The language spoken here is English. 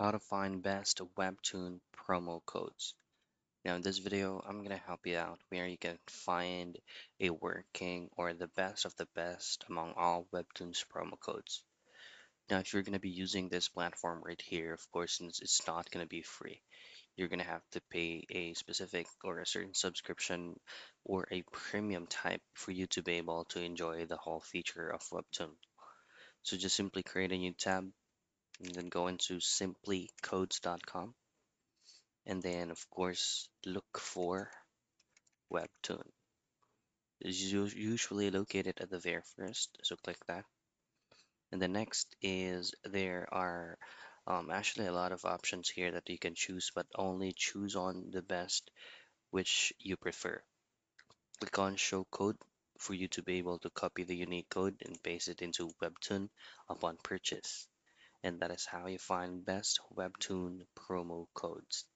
How to find best Webtoon promo codes. Now, in this video, I'm going to help you out where you can find a working or the best of the best among all Webtoon's promo codes. Now, if you're going to be using this platform right here, of course, since it's not going to be free, you're going to have to pay a specific or a certain subscription or a premium type for you to be able to enjoy the whole feature of Webtoon. So just simply create a new tab and then go into simplycodes.com and then of course look for Webtoon. It's usually located at the very first, so click that. And the next is there are actually a lot of options here that you can choose, but only choose on the best which you prefer. Click on show code for you to be able to copy the unique code and paste it into Webtoon upon purchase. And that is how you find best Webtoon promo codes.